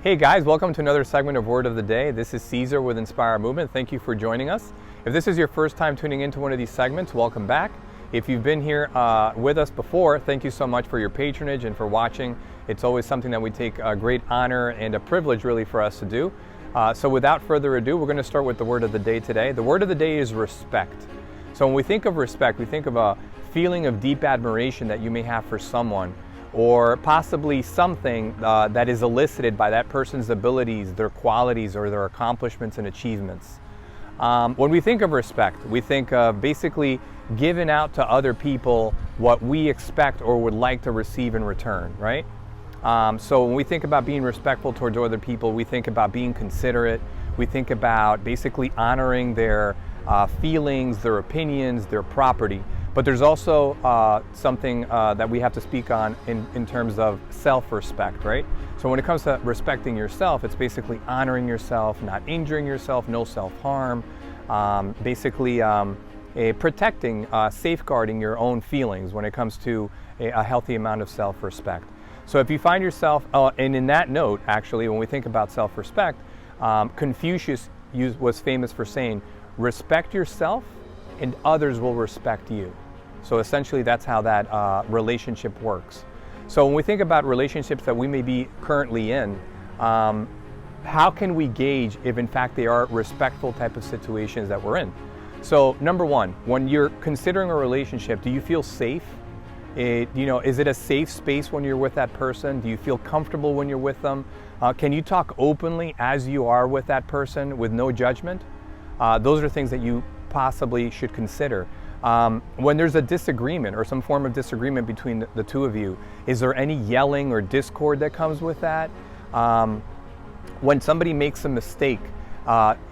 Hey guys, welcome to another segment of Word of the Day. This is Caesar with Inspire Movement. Thank you for joining us. If this is your first time tuning into one of these segments, welcome back. If you've been here with us before, thank you so much for your patronage and for watching. It's always something that we take a great honor and a privilege really for us to do. So without further ado, we're going to start with the word of the day today. The word of the day is respect. So when we think of respect, we think of a feeling of deep admiration that you may have for someone, or possibly something that is elicited by that person's abilities, their qualities, or their accomplishments and achievements. When we think of respect, we think of basically giving out to other people what we expect or would like to receive in return, right? So when we think about being respectful towards other people, we think about being considerate. We think about basically honoring their feelings, their opinions, their property. But there's also something that we have to speak on in terms of self-respect, right? So when it comes to respecting yourself, it's basically honoring yourself, not injuring yourself, no self-harm, basically protecting, safeguarding your own feelings when it comes to a healthy amount of self-respect. So if you find yourself, and in that note, actually, when we think about self-respect, Confucius was famous for saying, respect yourself and others will respect you. So essentially that's how that relationship works. So when we think about relationships that we may be currently in, how can we gauge if in fact they are respectful type of situations that we're in? So number one, when you're considering a relationship, do you feel safe? Is it a safe space when you're with that person? Do you feel comfortable when you're with them? Can you talk openly as you are with that person with no judgment? Those are things that you possibly should consider. When there's a disagreement or some form of disagreement between the two of you, is there any yelling or discord that comes with that? When somebody makes a mistake,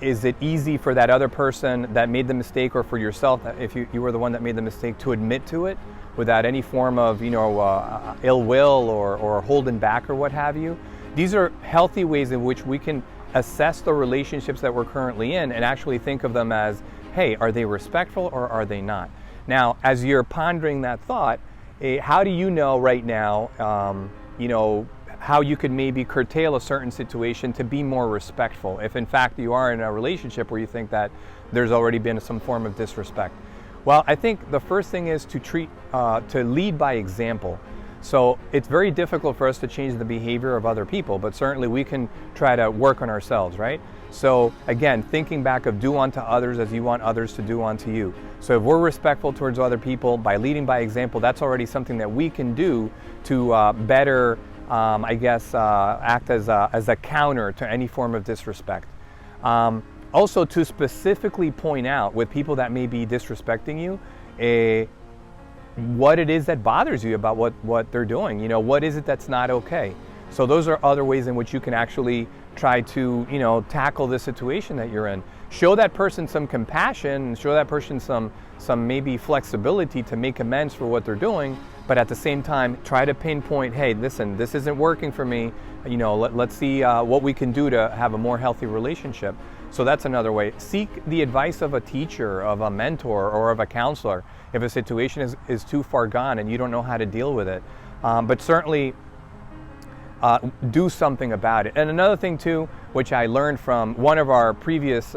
is it easy for that other person that made the mistake, or for yourself, if you were the one that made the mistake, to admit to it without any form of ill will or holding back or what have you? These are healthy ways in which we can assess the relationships that we're currently in and actually think of them as, hey, are they respectful or are they not? Now, as you're pondering that thought, how do you know right now, how you could maybe curtail a certain situation to be more respectful, if in fact you are in a relationship where you think that there's already been some form of disrespect? Well, I think the first thing is to lead by example. So it's very difficult for us to change the behavior of other people, but certainly we can try to work on ourselves, right? So again, thinking back of do unto others as you want others to do unto you. So if we're respectful towards other people by leading by example, that's already something that we can do to better, act as a counter to any form of disrespect. Also, to specifically point out with people that may be disrespecting you, what it is that bothers you about what they're doing. What is it that's not okay? So those are other ways in which you can actually try to, tackle the situation that you're in. Show that person some compassion and show that person some maybe flexibility to make amends for what they're doing, but at the same time, try to pinpoint, hey, listen, this isn't working for me. Let's see what we can do to have a more healthy relationship. So that's another way. Seek the advice of a teacher, of a mentor, or of a counselor if a situation is too far gone and you don't know how to deal with it. But certainly do something about it. And another thing too, which I learned from one of our previous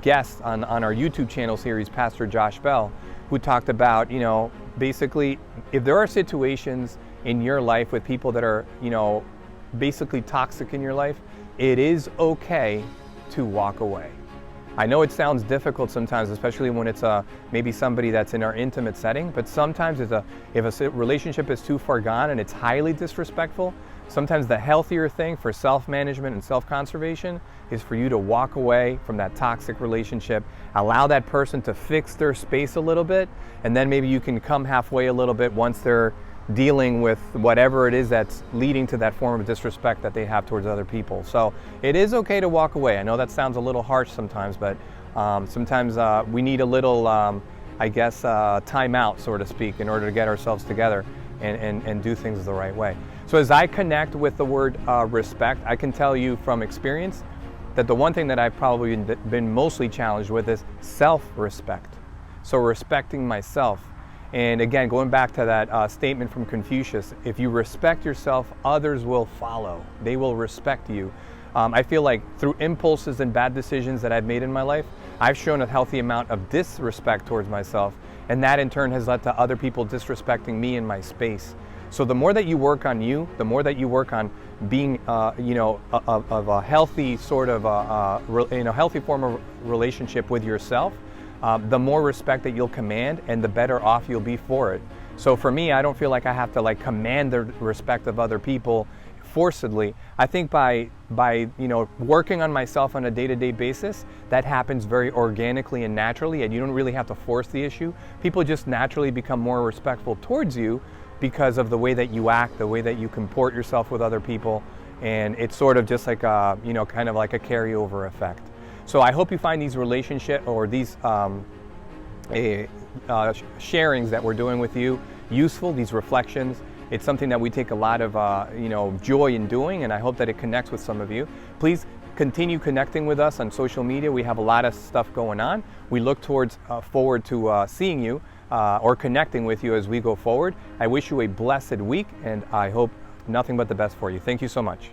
guests on our YouTube channel series, Pastor Josh Bell, who talked about, basically, if there are situations in your life with people that are, basically toxic in your life, it is okay to walk away. I know it sounds difficult sometimes, especially when it's maybe somebody that's in our intimate setting, but sometimes if a relationship is too far gone and it's highly disrespectful, sometimes the healthier thing for self-management and self-conservation is for you to walk away from that toxic relationship, allow that person to fix their space a little bit, and then maybe you can come halfway a little bit once they're dealing with whatever it is that's leading to that form of disrespect that they have towards other people. So it is okay to walk away. I know that sounds a little harsh sometimes, but sometimes we need a little, time out, so to speak, in order to get ourselves together and do things the right way. So as I connect with the word respect, I can tell you from experience that the one thing that I've probably been mostly challenged with is self-respect. So respecting myself. And again, going back to that statement from Confucius, if you respect yourself, others will follow. They will respect you. I feel like through impulses and bad decisions that I've made in my life, I've shown a healthy amount of disrespect towards myself, and that in turn has led to other people disrespecting me in my space. So the more that you work on you, the more that you work on being, of a healthy sort of, healthy form of relationship with yourself, the more respect that you'll command and the better off you'll be for it. So for me, I don't feel like I have to like command the respect of other people forcibly. I think by working on myself on a day-to-day basis, that happens very organically and naturally, and you don't really have to force the issue. People just naturally become more respectful towards you because of the way that you act, the way that you comport yourself with other people, and it's sort of just like a, kind of like a carryover effect. So I hope you find these relationship or these sharings that we're doing with you useful, these reflections. It's something that we take a lot of joy in doing, and I hope that it connects with some of you. Please continue connecting with us on social media. We have a lot of stuff going on. We look forward to seeing you or connecting with you as we go forward. I wish you a blessed week, and I hope nothing but the best for you. Thank you so much.